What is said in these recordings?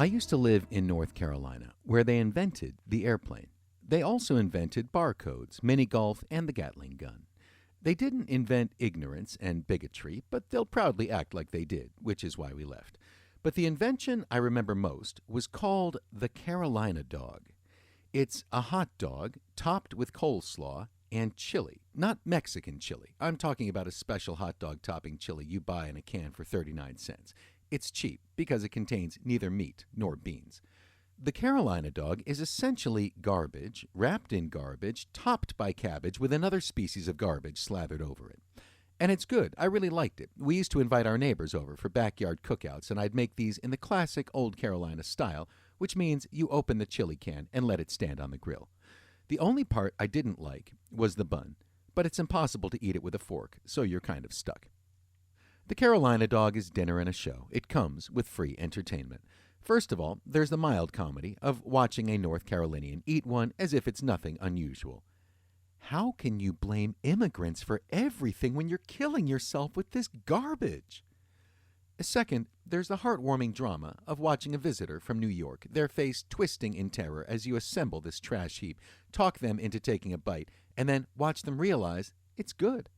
I used to live in North Carolina, where they invented the airplane. They also invented barcodes, mini golf, and the Gatling gun. They didn't invent ignorance and bigotry, but they'll proudly act like they did, which is why we left. But the invention I remember most was called the Carolina dog. It's a hot dog topped with coleslaw and chili. Not Mexican chili. I'm talking about a special hot dog topping chili you buy in a can for 39 cents. It's cheap because it contains neither meat nor beans. The Carolina dog is essentially garbage, wrapped in garbage, topped by cabbage with another species of garbage slathered over it. And it's good. I really liked it. We used to invite our neighbors over for backyard cookouts, and I'd make these in the classic old Carolina style, which means you open the chili can and let it stand on the grill. The only part I didn't like was the bun, but it's impossible to eat it with a fork, so you're kind of stuck. The Carolina dog is dinner and a show. It comes with free entertainment. First of all, there's the mild comedy of watching a North Carolinian eat one as if it's nothing unusual. How can you blame immigrants for everything when you're killing yourself with this garbage? Second, there's the heartwarming drama of watching a visitor from New York, their face twisting in terror as you assemble this trash heap, talk them into taking a bite, and then watch them realize it's good.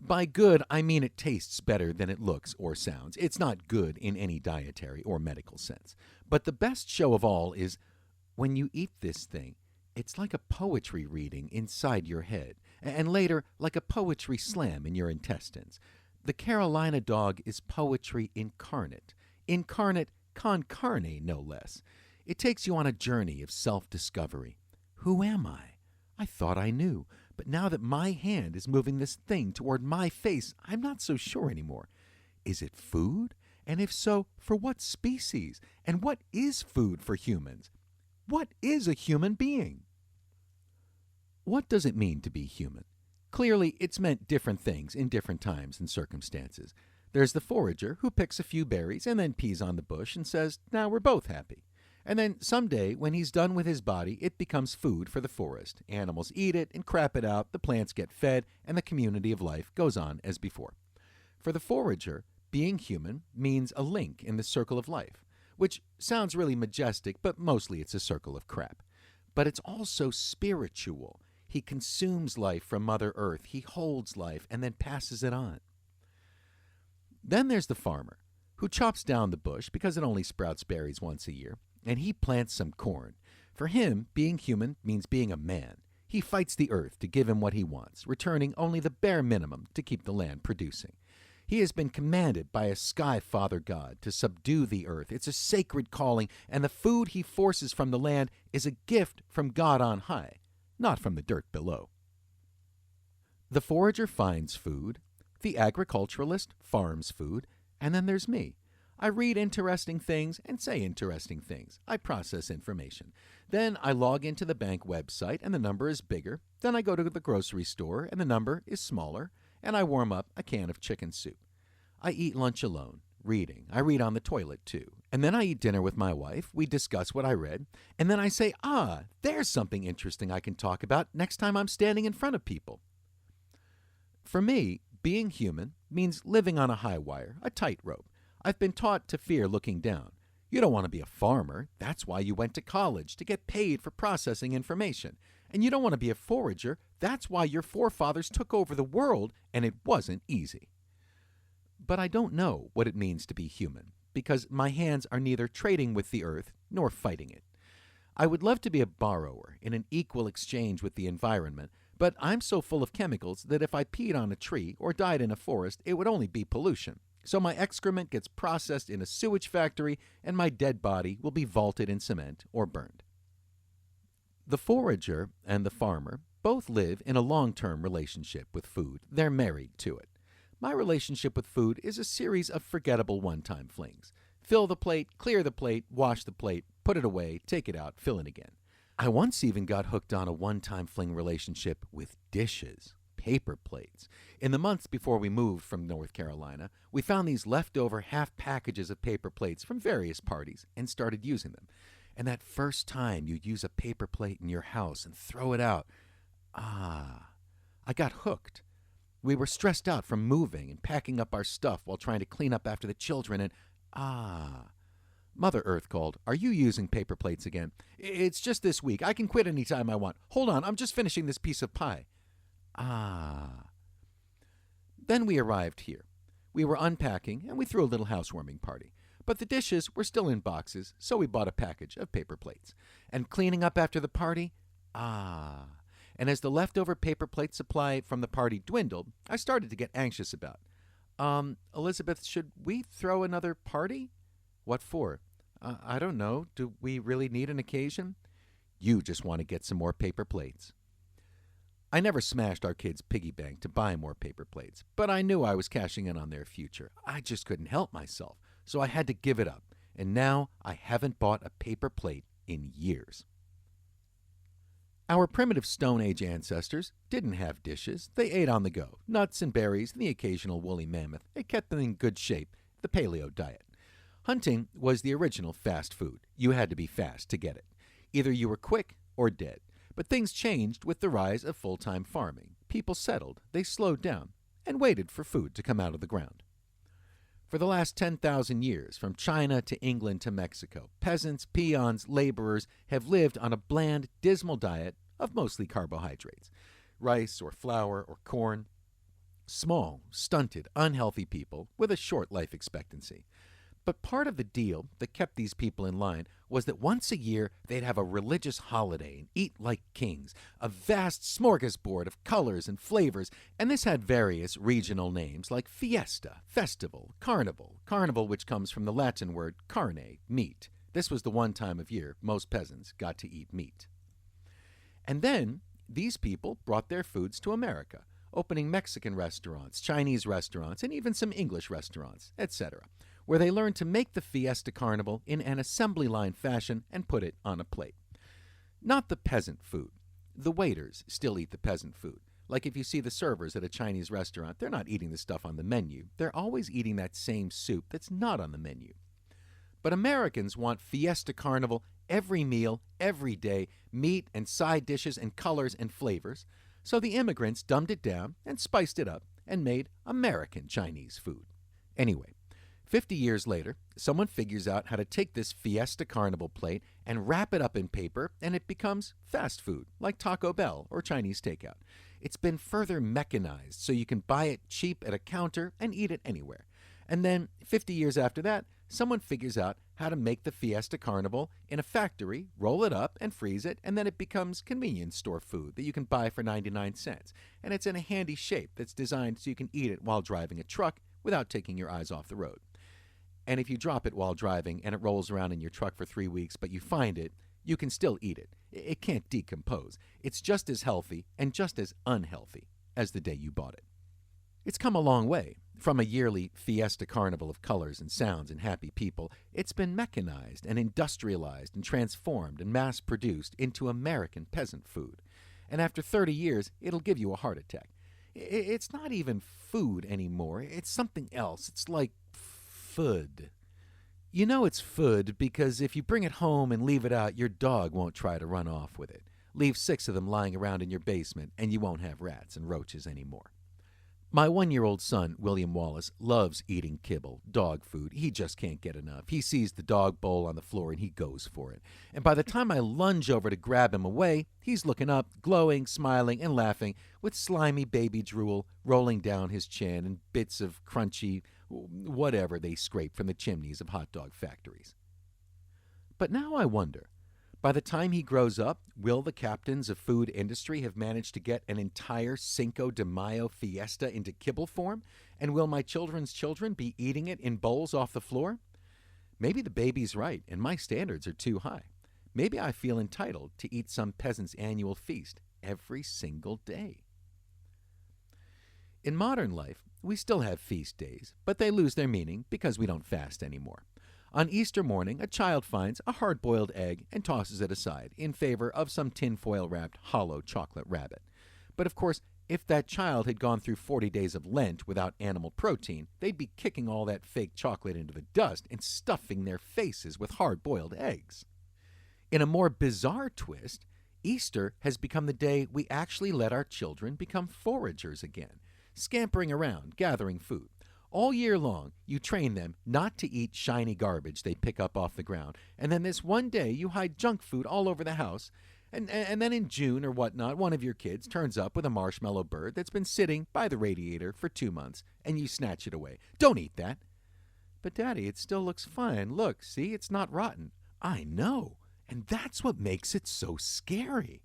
By good, I mean it tastes better than it looks or sounds. It's not good in any dietary or medical sense. But the best show of all is when you eat this thing, it's like a poetry reading inside your head, and later like a poetry slam in your intestines. The Carolina dog is poetry incarnate. Incarnate con carne, no less. It takes you on a journey of self-discovery. Who am I? I thought I knew. But now that my hand is moving this thing toward my face, I'm not so sure anymore. Is it food? And if so, for what species? And what is food for humans? What is a human being? What does it mean to be human? Clearly, it's meant different things in different times and circumstances. There's the forager who picks a few berries and then pees on the bush and says, now we're both happy. And then someday, when he's done with his body, it becomes food for the forest. Animals eat it and crap it out, the plants get fed, and the community of life goes on as before. For the forager, being human means a link in the circle of life, which sounds really majestic, but mostly it's a circle of crap. But it's also spiritual. He consumes life from Mother Earth. He holds life and then passes it on. Then there's the farmer, who chops down the bush because it only sprouts berries once a year, and he plants some corn. For him, being human means being a man. He fights the earth to give him what he wants, returning only the bare minimum to keep the land producing. He has been commanded by a sky father god to subdue the earth. It's a sacred calling, and the food he forces from the land is a gift from God on high, not from the dirt below. The forager finds food, the agriculturalist farms food, and then there's me. I read interesting things and say interesting things. I process information. Then I log into the bank website and the number is bigger. Then I go to the grocery store and the number is smaller. And I warm up a can of chicken soup. I eat lunch alone, reading. I read on the toilet too. And then I eat dinner with my wife. We discuss what I read. And then I say, there's something interesting I can talk about next time I'm standing in front of people. For me, being human means living on a high wire, a tightrope. I've been taught to fear looking down. You don't want to be a farmer. That's why you went to college, to get paid for processing information. And you don't want to be a forager. That's why your forefathers took over the world, and it wasn't easy. But I don't know what it means to be human, because my hands are neither trading with the earth nor fighting it. I would love to be a borrower in an equal exchange with the environment, but I'm so full of chemicals that if I peed on a tree or died in a forest, it would only be pollution. So my excrement gets processed in a sewage factory, and my dead body will be vaulted in cement or burned. The forager and the farmer both live in a long-term relationship with food. They're married to it. My relationship with food is a series of forgettable one-time flings. Fill the plate, clear the plate, wash the plate, put it away, take it out, fill it again. I once even got hooked on a one-time fling relationship with dishes. Paper plates. In the months before we moved from North Carolina, we found these leftover half packages of paper plates from various parties and started using them. And that first time you'd use a paper plate in your house and throw it out, I got hooked. We were stressed out from moving and packing up our stuff while trying to clean up after the children, and Mother Earth called. "Are you using paper plates again?" "It's just this week. I can quit any time I want." "Hold on, I'm just finishing this piece of pie." Ah. Then we arrived here. We were unpacking, and we threw a little housewarming party. But the dishes were still in boxes, so we bought a package of paper plates. And cleaning up after the party? Ah. And as the leftover paper plate supply from the party dwindled, I started to get anxious about. Elizabeth, should we throw another party?" "What for?" I don't know. Do we really need an occasion?" "You just want to get some more paper plates." I never smashed our kids' piggy bank to buy more paper plates, but I knew I was cashing in on their future. I just couldn't help myself, so I had to give it up, and now I haven't bought a paper plate in years. Our primitive Stone Age ancestors didn't have dishes. They ate on the go, nuts and berries and the occasional woolly mammoth. It kept them in good shape, the paleo diet. Hunting was the original fast food. You had to be fast to get it. Either you were quick or dead. But things changed with the rise of full-time farming. People settled, they slowed down, and waited for food to come out of the ground. For the last 10,000 years, from China to England to Mexico, peasants, peons, laborers have lived on a bland, dismal diet of mostly carbohydrates, rice or flour or corn. Small, stunted, unhealthy people with a short life expectancy. But part of the deal that kept these people in line was that once a year they'd have a religious holiday and eat like kings, a vast smorgasbord of colors and flavors, and this had various regional names like fiesta, festival, carnival which comes from the Latin word carne, meat. This was the one time of year most peasants got to eat meat. And then these people brought their foods to America, opening Mexican restaurants, Chinese restaurants, and even some English restaurants, etc., where they learned to make the Fiesta Carnival in an assembly line fashion and put it on a plate. Not the peasant food. The waiters still eat the peasant food. Like if you see the servers at a Chinese restaurant, they're not eating the stuff on the menu. They're always eating that same soup that's not on the menu. But Americans want Fiesta Carnival every meal, every day, meat and side dishes and colors and flavors. So the immigrants dumbed it down and spiced it up and made American Chinese food. Anyway, 50 years later, someone figures out how to take this Fiesta Carnival plate and wrap it up in paper, and it becomes fast food, like Taco Bell or Chinese takeout. It's been further mechanized so you can buy it cheap at a counter and eat it anywhere. And then, 50 years after that, someone figures out how to make the Fiesta Carnival in a factory, roll it up and freeze it, and then it becomes convenience store food that you can buy for 99 cents. And it's in a handy shape that's designed so you can eat it while driving a truck without taking your eyes off the road. And if you drop it while driving and it rolls around in your truck for 3 weeks, but you find it, you can still eat it. It can't decompose. It's just as healthy and just as unhealthy as the day you bought it. It's come a long way. From a yearly Fiesta Carnival of colors and sounds and happy people, it's been mechanized and industrialized and transformed and mass-produced into American peasant food. And after 30 years, it'll give you a heart attack. It's not even food anymore. It's something else. It's like food. You know it's food because if you bring it home and leave it out, your dog won't try to run off with it. Leave 6 of them lying around in your basement, and you won't have rats and roaches anymore. My 1-year-old son, William Wallace, loves eating kibble, dog food. He just can't get enough. He sees the dog bowl on the floor and he goes for it. And by the time I lunge over to grab him away, he's looking up, glowing, smiling, and laughing, with slimy baby drool rolling down his chin and bits of crunchy whatever they scrape from the chimneys of hot dog factories. But now I wonder, by the time he grows up, will the captains of food industry have managed to get an entire Cinco de Mayo fiesta into kibble form? And will my children's children be eating it in bowls off the floor? Maybe the baby's right, and my standards are too high. Maybe I feel entitled to eat some peasant's annual feast every single day. In modern life, we still have feast days, but they lose their meaning because we don't fast anymore. On Easter morning, a child finds a hard-boiled egg and tosses it aside in favor of some tinfoil-wrapped hollow chocolate rabbit. But of course, if that child had gone through 40 days of Lent without animal protein, they'd be kicking all that fake chocolate into the dust and stuffing their faces with hard-boiled eggs. In a more bizarre twist, Easter has become the day we actually let our children become foragers again, scampering around, gathering food. All year long, you train them not to eat shiny garbage they pick up off the ground, and then this one day you hide junk food all over the house, and then in June or whatnot, one of your kids turns up with a marshmallow bird that's been sitting by the radiator for 2 months, and you snatch it away. Don't eat that. But, Daddy, it still looks fine. Look, see, it's not rotten. I know, and that's what makes it so scary.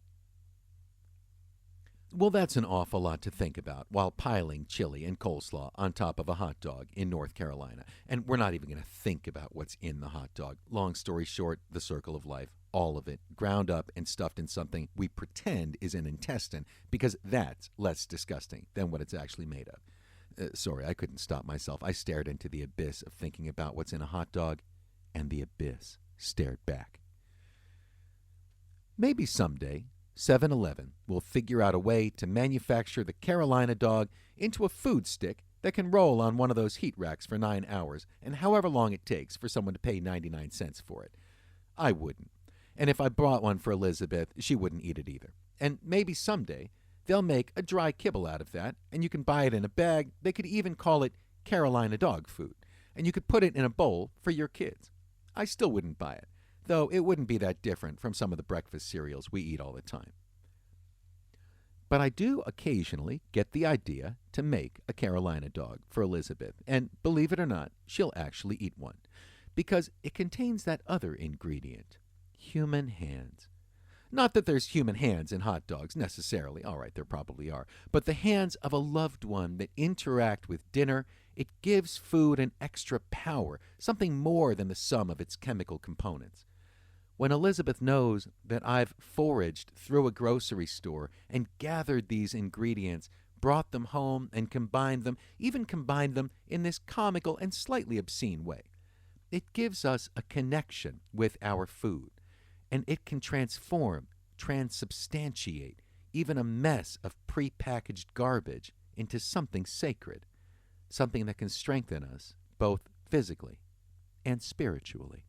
Well, that's an awful lot to think about while piling chili and coleslaw on top of a hot dog in North Carolina. And we're not even going to think about what's in the hot dog. Long story short, the circle of life, all of it, ground up and stuffed in something we pretend is an intestine, because that's less disgusting than what it's actually made of. Sorry, I couldn't stop myself. I stared into the abyss of thinking about what's in a hot dog, and the abyss stared back. Maybe someday 7-Eleven will figure out a way to manufacture the Carolina dog into a food stick that can roll on one of those heat racks for 9 hours, and however long it takes for someone to pay 99 cents for it. I wouldn't. And if I bought one for Elizabeth, she wouldn't eat it either. And maybe someday they'll make a dry kibble out of that, and you can buy it in a bag. They could even call it Carolina dog food, and you could put it in a bowl for your kids. I still wouldn't buy it, though it wouldn't be that different from some of the breakfast cereals we eat all the time. But I do occasionally get the idea to make a Carolina dog for Elizabeth, and believe it or not, she'll actually eat one, because it contains that other ingredient, human hands. Not that there's human hands in hot dogs necessarily, all right, there probably are, but the hands of a loved one that interact with dinner. It gives food an extra power, something more than the sum of its chemical components. When Elizabeth knows that I've foraged through a grocery store and gathered these ingredients, brought them home and combined them, even combined them in this comical and slightly obscene way, it gives us a connection with our food, and it can transubstantiate even a mess of prepackaged garbage into something sacred, something that can strengthen us both physically and spiritually.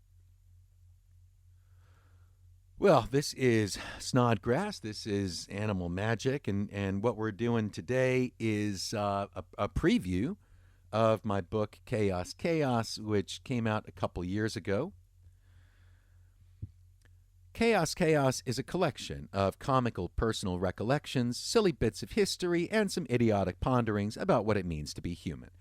Well, this is Snodgrass. This is Animal Magic, and what we're doing today is a preview of my book, Chaos, which came out a couple years ago. Chaos is a collection of comical personal recollections, silly bits of history, and some idiotic ponderings about what it means to be human.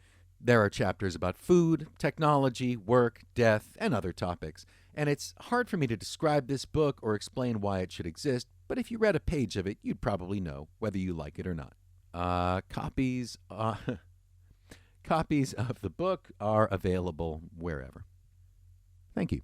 There are chapters about food, technology, work, death, and other topics, and it's hard for me to describe this book or explain why it should exist, but if you read a page of it, you'd probably know whether you like it or not. Copies of the book are available wherever. Thank you.